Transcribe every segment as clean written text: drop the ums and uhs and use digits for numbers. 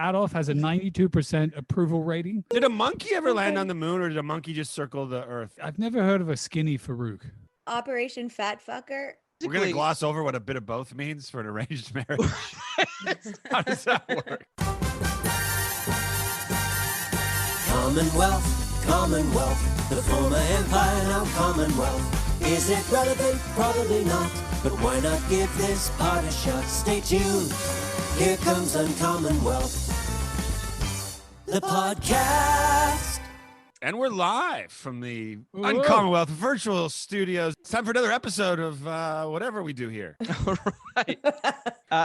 Adolf has a 92% approval rating. Did a monkey ever land on the moon, or did a monkey just circle the Earth? I've never heard of a skinny Farouk. Operation Fat Fucker. We're going to gloss over what a bit of both means for an arranged marriage. How does that work? Commonwealth, the former empire, now Commonwealth. Is it relevant? Probably not. But why not give this part a shot? Stay tuned. Here comes Uncommonwealth, the podcast. And we're live from the Uncommonwealth virtual studios. It's time for another episode of whatever we do here. All right.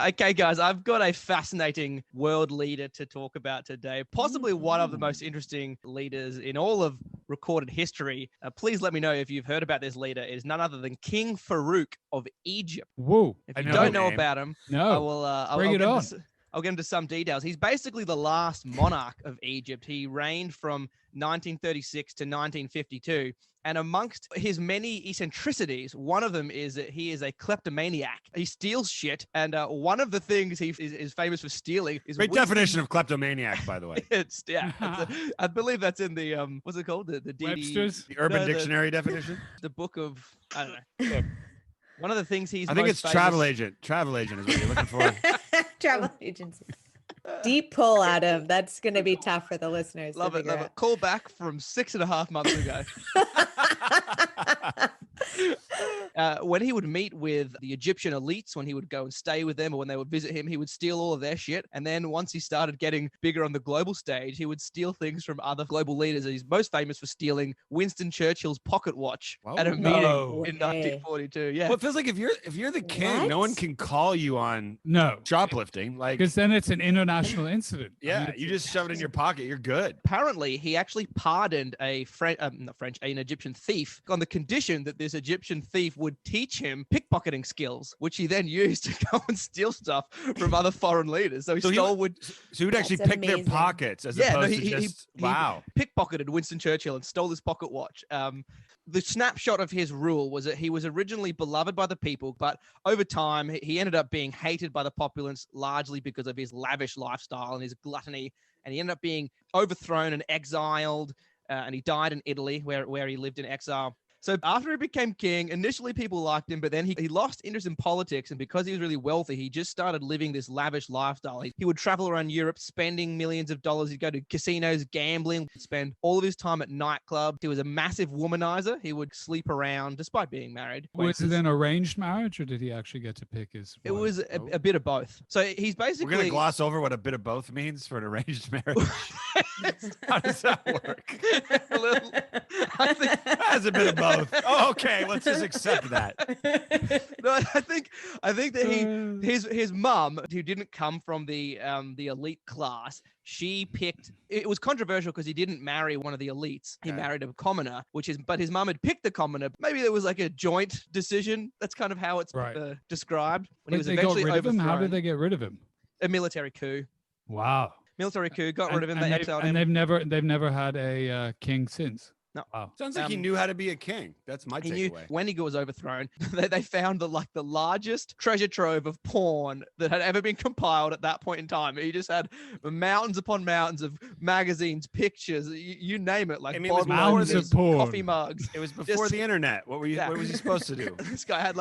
Okay, guys, I've got a fascinating world leader to talk about today. Possibly one of the most interesting leaders in all of recorded history. Please let me know if you've heard about this leader. It is none other than King Farouk of Egypt. Whoa. If you don't know about him, no. I'll get into some details. He's basically the last monarch of Egypt. He reigned from 1936 to 1952. And amongst his many eccentricities, one of them is that he is a kleptomaniac. He steals shit. And one of the things he is famous for stealing is... Great definition of kleptomaniac, by the way. I believe that's in the, what's it called? The Webster's? The Urban Dictionary definition? The book of, I don't know. One of the things he's I think it's travel agent. Travel agent is what you're looking for. Travel agency. Deep pull, Adam. That's going to be tough for the listeners. Love it. Call back from 6.5 months ago. When he would meet with the Egyptian elites, when he would go and stay with them, or when they would visit him, he would steal all of their shit. And then once he started getting bigger on the global stage, he would steal things from other global leaders. He's most famous for stealing Winston Churchill's pocket watch at a meeting in 1942. Yeah. Well, it feels like if you're the king, no one can call you on shoplifting, because then it's an international incident. Yeah, you just shove it in your pocket, you're good. Apparently, he actually pardoned an Egyptian thief on the condition that this Egyptian thief would teach him pickpocketing skills, which he then used to go and steal stuff from other foreign leaders. So he would actually pick their pockets as opposed to just he pickpocketed Winston Churchill and stole his pocket watch. The snapshot of his rule was that he was originally beloved by the people, but over time he ended up being hated by the populace, largely because of his lavish lifestyle and his gluttony. And he ended up being overthrown and exiled, and he died in Italy, where he lived in exile. So after he became king, initially people liked him, but then he lost interest in politics. And because he was really wealthy, he just started living this lavish lifestyle. He would travel around Europe, spending millions of dollars. He'd go to casinos, gambling, spend all of his time at nightclubs. He was a massive womanizer. He would sleep around despite being married. Was it an arranged marriage, or did he actually get to pick his wife? It was a bit of both. So he's basically... We're going to gloss over what a bit of both means for an arranged marriage. How does that work? I think that's a bit of both. Oh, okay, let's just accept that. No, I think that his mum, who didn't come from the elite class, she picked. It was controversial because he didn't marry one of the elites. He married a commoner, but his mum had picked the commoner. Maybe there was like a joint decision. That's kind of how it's described. When he was eventually overthrown. How did they get rid of him? A military coup. Wow. Military coup, got rid of him. They exiled him. And they've never had a king since. No. Wow. Sounds like he knew how to be a king. That's my takeaway. When he was overthrown, they found the largest treasure trove of porn that had ever been compiled at that point in time. He just had mountains upon mountains of magazines, pictures, you name it, like mountains of porn, coffee mugs. It was before the internet. What was he supposed to do? This guy had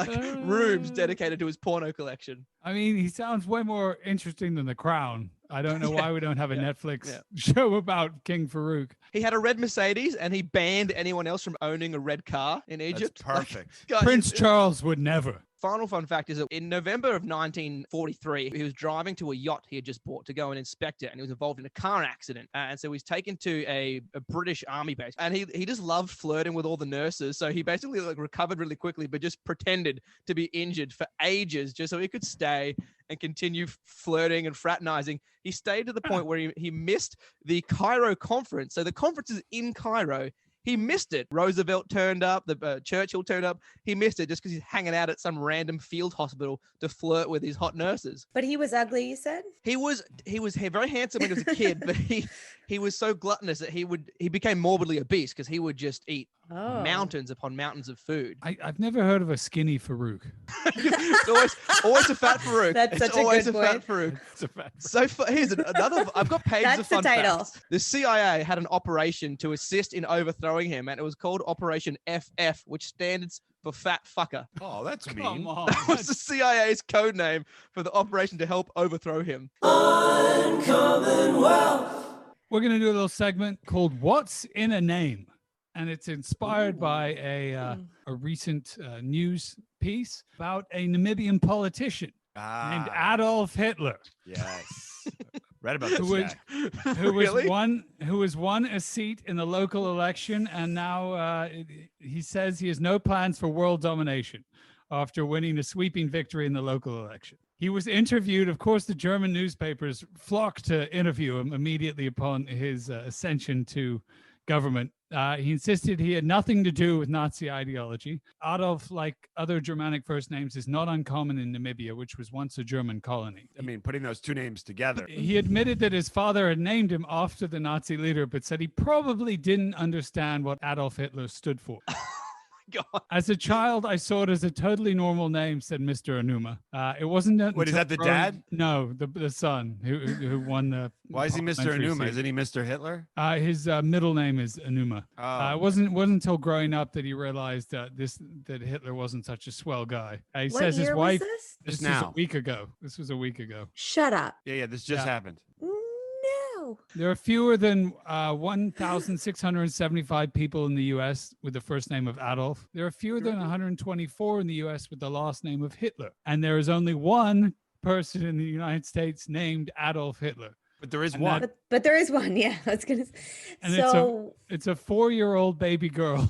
rooms dedicated to his porno collection. I mean, he sounds way more interesting than The Crown. I don't know why we don't have a Netflix show about King Farouk. He had a red Mercedes, and he banned anyone else from owning a red car in Egypt. That's perfect. Prince Charles would never. Final fun fact is that in November of 1943, he was driving to a yacht he had just bought to go and inspect it, and he was involved in a car accident. And so he's taken to a British army base, and he just loved flirting with all the nurses. So he basically recovered really quickly, but just pretended to be injured for ages just so he could stay and continue flirting and fraternizing. He stayed to the point where he missed the Cairo conference. So the conference is in Cairo. He missed it. Roosevelt turned up. Churchill turned up. He missed it just because he's hanging out at some random field hospital to flirt with these hot nurses. But he was ugly, you said? He was very handsome when he was a kid, but he he was so gluttonous that he became morbidly obese because he would just eat Oh. mountains upon mountains of food. I've never heard of a skinny Farouk. It's always a fat Farouk. That's It's such a always good a fat point. Farouk. It's a fact. So here's another. I've got pages That's of the fun title. facts. The CIA had an operation to assist in overthrowing him, and it was called Operation FF, which stands for Fat Fucker. Oh, that's Come mean. on. That was the CIA's code name for the operation to help overthrow him. Uncommon wealth. We're going to do a little segment called What's in a Name? And it's inspired by a recent news piece about a Namibian politician named Adolf Hitler. Yes. Read about this Who was, guy. Really? who has won a seat in the local election, and now he says he has no plans for world domination after winning a sweeping victory in the local election. He was interviewed. Of course, the German newspapers flocked to interview him immediately upon his ascension to government. He insisted he had nothing to do with Nazi ideology. Adolf, like other Germanic first names, is not uncommon in Namibia, which was once a German colony. I mean, putting those two names together. He admitted that his father had named him after the Nazi leader, but said he probably didn't understand what Adolf Hitler stood for. God. As a child, I saw it as a totally normal name, said Mr. Anuma. It wasn't. Wait, is that the dad? No, the son who won the. Why is he Mr. parliamentary Anuma? seat. Isn't he Mr. Hitler? His middle name is Anuma. Oh, It wasn't until growing up that he realized that Hitler wasn't such a swell guy. He What says his year wife. was this? Just This was a now. week ago. This was a week ago. Shut up. Yeah, this just Yeah. happened. No. There are fewer than 1,675 people in the U.S. with the first name of Adolf. There are fewer than 124 in the U.S. with the last name of Hitler. And there is only one person in the United States named Adolf Hitler. But there is And one. But there is one. Yeah, I was gonna. And So it's a 4-year-old baby girl.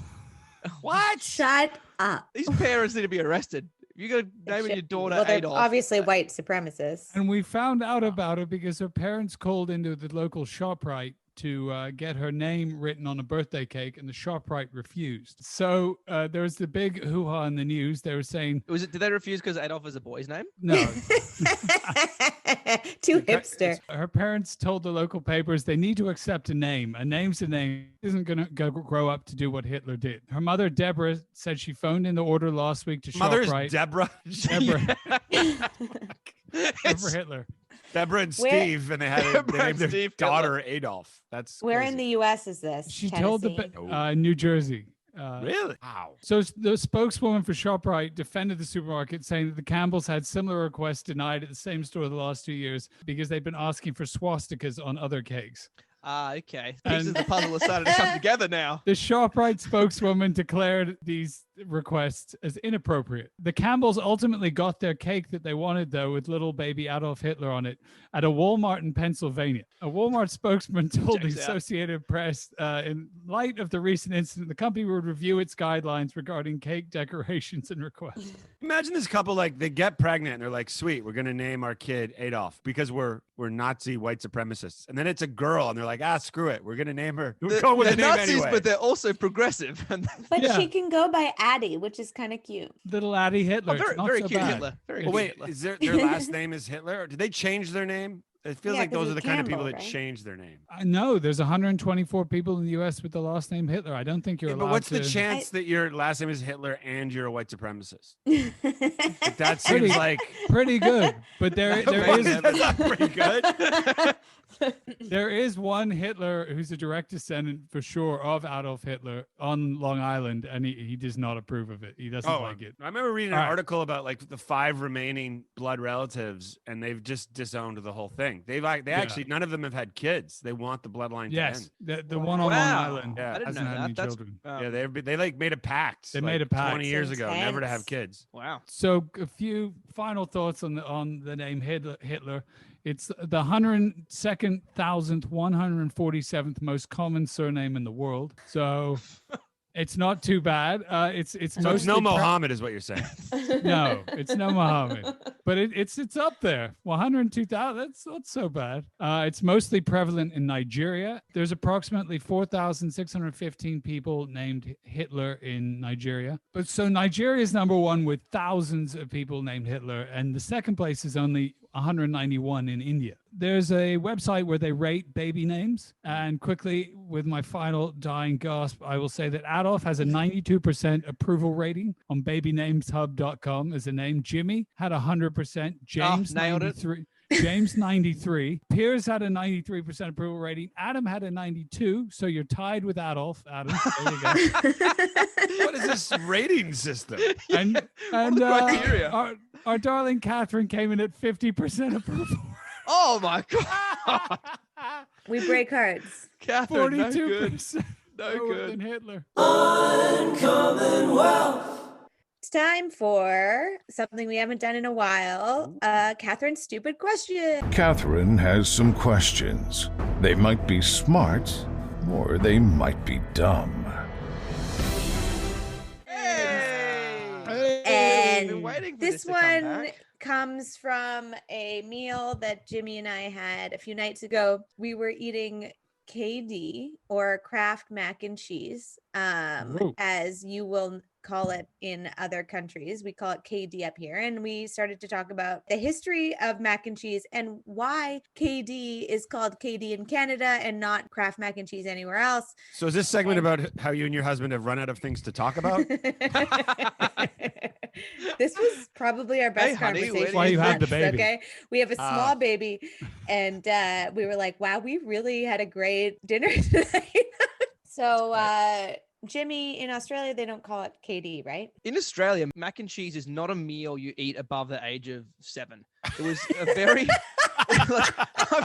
What? shut up. These parents need to be arrested. You got to name your daughter Well, they're Adolf. obviously white supremacists. And we found out about it because her parents called into the local ShopRite to get her name written on a birthday cake, and the ShopRite refused. So there was the big hoo-ha in the news. They were saying, Did they refuse because Adolf is a boy's name? no. Too hipster. Her parents told the local papers they need to accept a name. A name's a name. Isn't going to grow up to do what Hitler did. Her mother, Deborah, said she phoned in the order last week to Mother is ShopRite. Deborah. Deborah, It's- for Hitler. Deborah and Where- Steve, and they had Deborah they named and their Steve daughter Adolf. That's Where crazy. in the U.S. is this? She told the Tennessee? New Jersey. Really? Wow. So the spokeswoman for ShopRite defended the supermarket, saying that the Campbells had similar requests denied at the same store the last 2 years because they've been asking for swastikas on other cakes. Okay. Pieces of And- the puzzle are starting to come together now. The ShopRite spokeswoman declared these requests as inappropriate. The Campbells ultimately got their cake that they wanted, though, with little baby Adolf Hitler on it at a Walmart in Pennsylvania. A Walmart spokesman told the Checks out. Associated Press, in light of the recent incident, the company would review its guidelines regarding cake decorations and requests. Imagine this couple, like, they get pregnant and they're like, sweet, we're going to name our kid Adolf because we're Nazi white supremacists. And then it's a girl and they're like, screw it. We're going to name her. We're going with They're the name Nazis, anyway. but they're also progressive. And But Yeah. she can go by Addie, which is kind of cute. Little Addie Hitler. It's very, not very so cute bad. Hitler. Very Oh, cute wait, Hitler. is their last name is Hitler? Or did they change their name? It feels Yeah, like 'cause those are he's the kind of people Campbell, that right? change their name. I know there's 124 people in the U.S. with the last name Hitler. I don't think you're Yeah, allowed but what's the to- chance that your last name is Hitler and you're a white supremacist? Pretty That Pretty- seems like Pretty good, but there is That's not pretty good. there is one Hitler who's a direct descendant for sure of Adolf Hitler on Long Island, and he does not approve of it. He doesn't like it. I remember reading an All right. article about like the 5 remaining blood relatives, and they've just disowned the whole thing. They actually none of them have had kids. They want the bloodline to Yes, end. the one on Long Wow. Island Yeah. I didn't hasn't know had that. any That's children. Yeah, they like made a pact. They like, made a pact. 20 years ago, never to have Intense. kids. Wow. So a few final thoughts on the name Hitler. It's the 102nd, 147th most common surname in the world. So it's not too bad. It's So it's mostly no Mohammed, is what you're saying. No, it's no Muhammad. but it's up there. 102,000. That's not so bad. It's mostly prevalent in Nigeria. There's approximately 4,615 people named Hitler in Nigeria. But so Nigeria is number one with thousands of people named Hitler, and the second place is only 191 in India. There's a website where they rate baby names. And quickly, with my final dying gasp, I will say that Adolf has a 92% approval rating on babynameshub.com as a name. Jimmy had 100%. James, nailed it. 93. James 93. Piers had a 93% approval rating. Adam had a 92. So you're tied with Adolf. Adam, there you go. What is this rating system? And What are the criteria? our darling Catherine came in at 50% approval. Oh my God. We break hearts. Catherine, no good. 42%. No lower good. than Hitler. Uncommon wealth. It's time for something we haven't done in a while. Catherine's stupid question. Catherine has some questions. They might be smart, or they might be dumb. I've been And waiting for this to come one back. comes from a meal that Jimmy and I had a few nights ago. We were eating KD, or Kraft mac and cheese, Ooh. as you will call it in other countries. We call it KD up here. And we started to talk about the history of mac and cheese and why KD is called KD in Canada and not Kraft mac and cheese anywhere else. So is this segment about how you and your husband have run out of things to talk about? This was probably our best Hey, honey, where conversation. do Why you had the since, baby. Okay, we have a Ah. small baby, and we were like, "Wow, we really had a great dinner tonight." So, Jimmy, in Australia, they don't call it KD, right? In Australia, mac and cheese is not a meal you eat above the age of 7. It was a very like,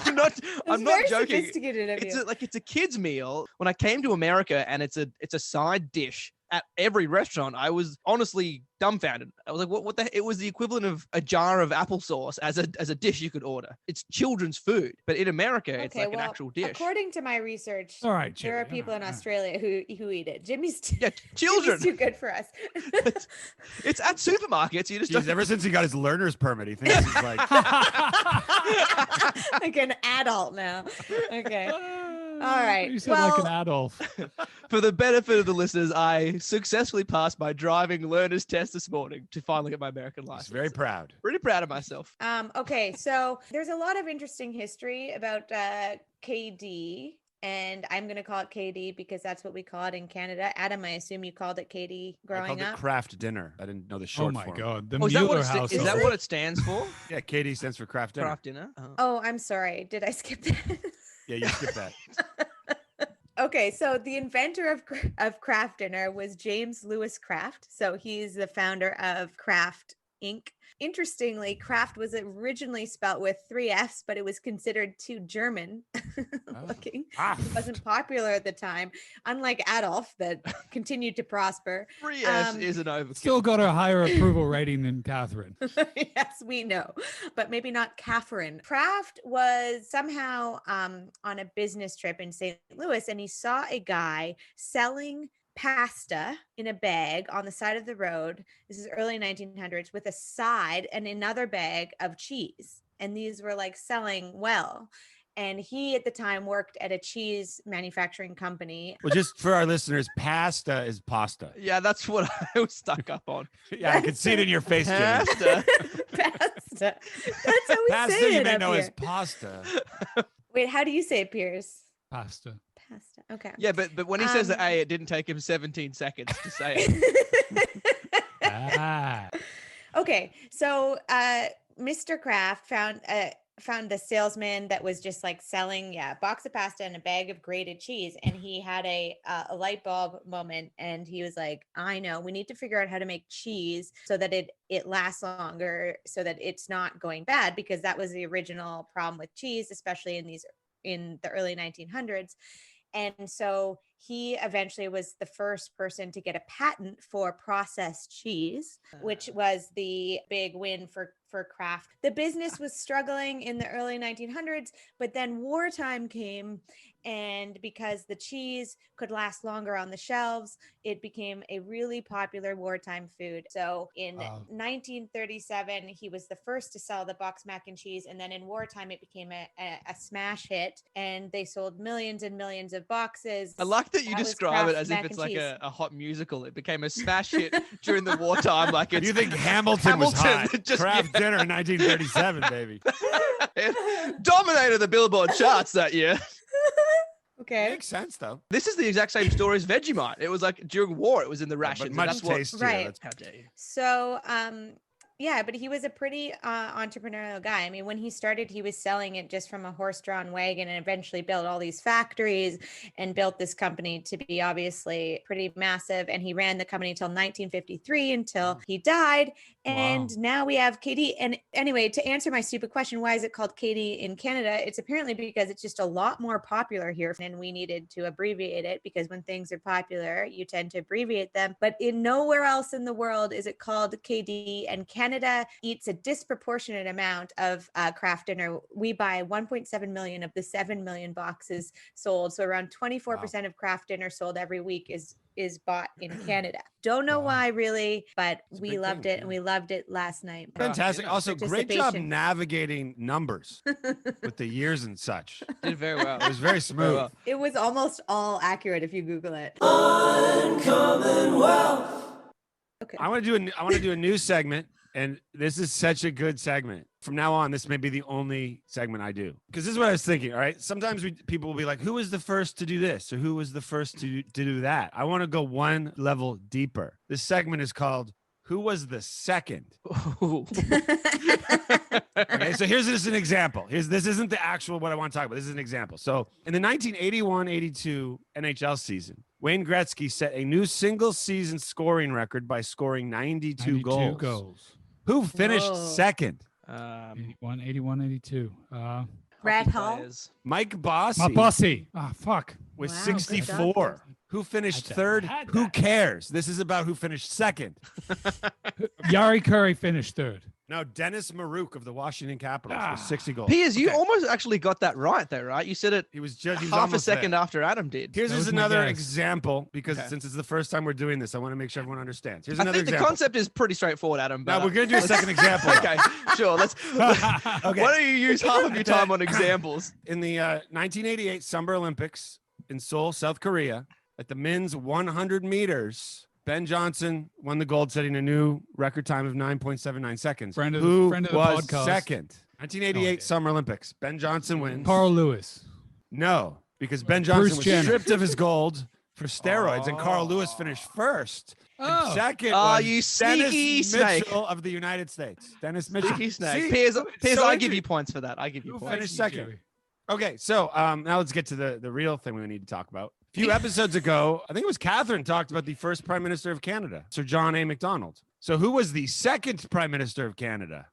I'm not very joking. Sophisticated of It's you. it's a kid's meal. When I came to America and it's a side dish at every restaurant, I was honestly dumbfounded. I was like, what the? It was the equivalent of a jar of applesauce as a dish you could order. It's children's food, but in America, it's like an actual dish. According to my research, All right, there are Jimmy, people all in right. Australia who eat it. Jimmy's Yeah, children. Jimmy's too good for us. It's at supermarkets. You just Jeez, don't. ever since he got his learner's permit, he thinks he's like, Like an adult now. Okay. All right, You sound like an well- Adolf. For the benefit of the listeners, I successfully passed my driving learner's test this morning to finally get my American he's license. very proud. Pretty proud of myself. Okay, so there's a lot of interesting history about KD, and I'm going to call it KD because that's what we call it in Canada. Adam, I assume you called it KD I growing called it up. Kraft dinner. I didn't know the Oh short my form. God. The Oh, is that Mueller what house. is that what it stands for? Yeah, KD stands for Kraft dinner. Craft dinner. Oh. Oh, I'm sorry. Did I skip that? Yeah, you skipped that. Okay, so the inventor of Kraft dinner was James Lewis Kraft. So he's the founder of Kraft Inc. Interestingly, Kraft was originally spelt with 3 F's, but it was considered too German looking. It wasn't popular at the time, unlike Adolf that continued to prosper. 3 F's Um, is an overkill. Still got a higher approval rating than Catherine. Yes, we know, but maybe not Catherine. Kraft was somehow on a business trip in St. Louis, and he saw a guy selling pasta in a bag on the side of the road. This is early 1900s, with a side and another bag of cheese. And these were like selling well. And he at the time worked at a cheese manufacturing company. Well, just for our listeners, pasta is pasta. Yeah, that's what I was stuck up on. Yeah, I can see it in your face, Jimmy. Pasta. Pasta. That's how we Pasta say you it may up know here. as pasta. Wait, how do you say it, Piers? Pasta. Pasta. Okay. Yeah, but when he says the Um, A, it didn't take him 17 seconds to say it. Ah. Okay, so Mr. Kraft found the salesman that was just like selling a box of pasta and a bag of grated cheese, and he had a light bulb moment, and he was like, I know, we need to figure out how to make cheese so that it lasts longer, so that it's not going bad, because that was the original problem with cheese, especially in the early 1900s. And so he eventually was the first person to get a patent for processed cheese, which was the big win for Kraft. The business was struggling in the early 1900s, but then wartime came, and because the cheese could last longer on the shelves, it became a really popular wartime food. So in 1937, he was the first to sell the box mac and cheese, and then in wartime, it became a smash hit, and they sold millions and millions of boxes. I like that you That was describe it Kraft as if mac it's and like cheese. a hot musical. It became a smash hit during the wartime. Like Do it's you think Hamilton was hot? just- Kraft dinner in 1937, baby. it dominated the Billboard charts that year. Okay. Makes sense though. This is the exact same story as Vegemite. It was like during war, it was in the But rations. and much that's what. tastier. Right. That's- How dare you? So, yeah, but he was a pretty entrepreneurial guy. I mean, when he started, he was selling it just from a horse-drawn wagon, and eventually built all these factories and built this company to be obviously pretty massive. And he ran the company until 1953, until he died. And now we have KD. And anyway, to answer my stupid question, why is it called KD in Canada? It's apparently because it's just a lot more popular here, and we needed to abbreviate it, because when things are popular, you tend to abbreviate them. But in nowhere else in the world is it called KD, and Canada eats a disproportionate amount of Kraft dinner. We buy 1.7 million of the 7 million boxes sold. So around 24% of Kraft dinner sold every week is bought in Canada. Don't know why really, but It's a we big loved thing, it, and we loved it last night. Fantastic. Also, great job Participation. navigating numbers with the years and such. Did very well. It was very smooth. well. It was almost all accurate if you Google it. Okay. I want to do a new segment, and this is such a good segment. From now on, this may be the only segment I do, because this is what I was thinking. All right, sometimes people will be like, "Who was the first to do this?" or "Who was the first to do that?" I want to go one level deeper. This segment is called "Who was the second?" Okay, so here's just an example. This isn't the actual what I want to talk about. This is an example. So in the 1981-82 NHL season, Wayne Gretzky set a new single season scoring record by scoring 92 goals. Who finished Whoa. second? 81, 81, 82. Brad Hall. Mike Bossy My bossy. Ah, fuck. with Wow, good 64. job. Who finished I third? had Who that. cares? This is about who finished second. Yari Curry finished third. No, Dennis Marouk of the Washington Capitals with 60 goals. Piers, you Okay. almost actually got that right, though, right? You said it He was just he was half a almost second there. after Adam did. Here's That just was my another guess. example, because Okay. since it's the first time we're doing this, I want to make sure everyone understands. Here's I another think the example. concept is pretty straightforward, Adam. Now But we're gonna do a second example. okay, sure. Let's. Okay. Why don't you use half of your time on examples? In the 1988 Summer Olympics in Seoul, South Korea, at the men's 100 meters, Ben Johnson won the gold, setting a new record time of 9.79 seconds. Friend of Who the was podcast. second? 1988 Okay. Summer Olympics. Ben Johnson wins. Carl Lewis. No, because Ben Johnson was Jenner. stripped of his gold for steroids, and Carl Lewis finished first. And Oh. second Oh, was you Dennis sneaky snake. Mitchell of the United States. Dennis Mitchell. Sneaky snake. See? Piers, So I give inter- you points for that. I give you Who points. finished second? Okay, so now let's get to the real thing we need to talk about. A few episodes ago, I think it was Catherine talked about the first Prime Minister of Canada, Sir John A. Macdonald. So who was the second Prime Minister of Canada?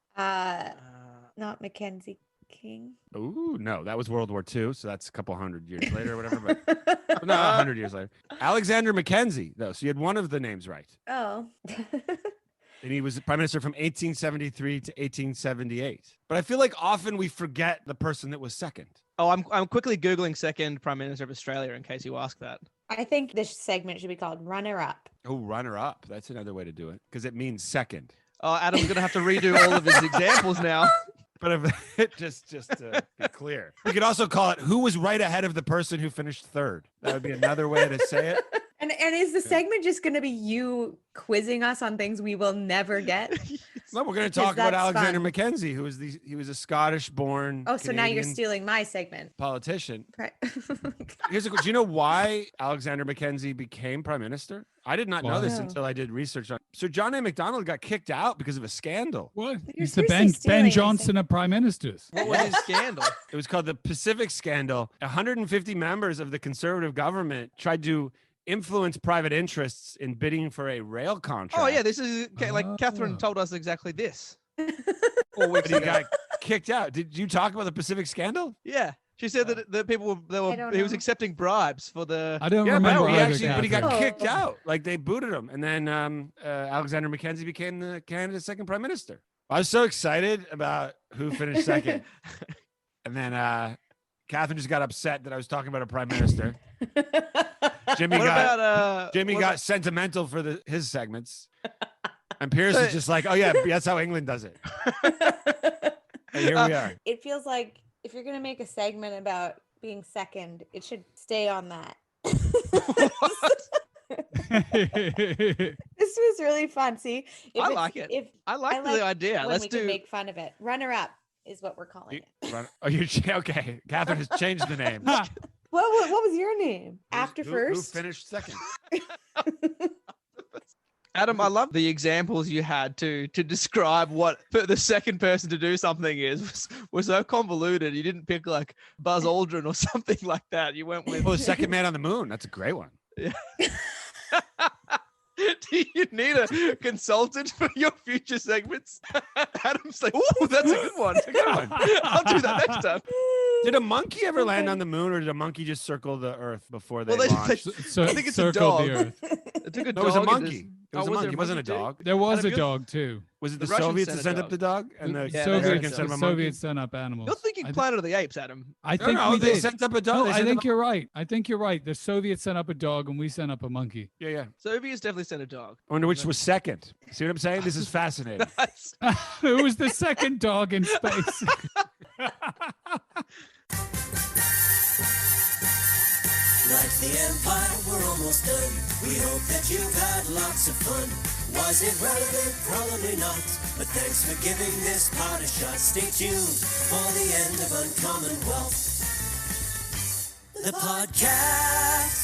Not Mackenzie King. Ooh, no, that was World War II, so that's a couple hundred years later or whatever, but no, 100 years later. Alexander Mackenzie, though, so you had one of the names right. Oh. And he was Prime Minister from 1873 to 1878. But I feel like often we forget the person that was second. Oh, I'm quickly Googling second Prime Minister of Australia in case you ask that. I think this segment should be called Runner Up. Oh, runner up. That's another way to do it, because it means second. Oh, Adam's going to have to redo all of his examples now. But if, just to be clear, we could also call it who was right ahead of the person who finished third. That would be another way to say it. And is the segment just going to be you quizzing us on things we will never get? No, we're going to talk about that's Alexander fun. Mackenzie, he was a Scottish-born Oh, so now you're Canadian stealing my segment. politician. Right. Here's a question. Do you know why Alexander Mackenzie became prime minister? I did not know this No. until I did research on. Sir John A. Macdonald got kicked out because of a scandal. What? You're He's the seriously stealing Ben my Johnson of prime ministers. What was his scandal? It was called the Pacific Scandal. 150 members of the conservative government tried to influence private interests in bidding for a rail contract. Oh, yeah, this is like Catherine Oh. told us exactly this. 4 But weeks he ago. got kicked out. Did you talk about the Pacific Scandal? Yeah, She said that people I don't he was know. accepting bribes for the. I don't Yeah, remember but he either, actually, but he got Catherine. kicked out. Like they booted him, and then Alexander Mackenzie became Canada's second prime minister. I was so excited about who finished second, and then Catherine just got upset that I was talking about a prime minister. Jimmy What got about Jimmy what got about- sentimental for his segments, and Piers is just like, oh yeah, that's how England does it. And here we are. It feels like if you're gonna make a segment about being second, it should stay on that. This was really fun. See, I like it. If I like the idea. when Let's we do. can make fun of it. Runner up is what we're calling it. Oh, you okay? Catherine has changed the name. What was your name? After Who first. finished second? Adam, I love the examples you had to describe what the second person to do something is. Was so convoluted. You didn't pick like Buzz Aldrin or something like that. You went with. Oh, second man on the moon. That's a great one. Do you need a consultant for your future segments? Adam's like, oh, that's a good one. I'll do that next time. Did a monkey ever land on the moon, or did a monkey just circle the Earth before they Well, launched? So, I think it's a circled dog. the earth. It took a No, it was a dog and monkey. It was a was monkey. there It wasn't a too? dog. There was Adam, a you're- dog too. Was it The the Russians Soviets sent that a sent dog. up the dog, and the The Yeah, Soviets, Americans sent the up a monkey? Soviets sent up animals. You're thinking I thi- Planet of the Apes, Adam. I No, think no, we they did. sent up a dog. No, They I sent think up you're right. I think you're right. The Soviets sent up a dog and we sent up a monkey. Yeah, yeah. Soviets definitely sent a dog. I wonder which was second. See what I'm saying? This is fascinating. Who was the second dog in space? Like the Empire, we're almost done. We hope that you've had lots of fun. Was it relevant? Probably not. But thanks for giving this part a shot. Stay tuned for the end of Uncommon Wealth, the podcast.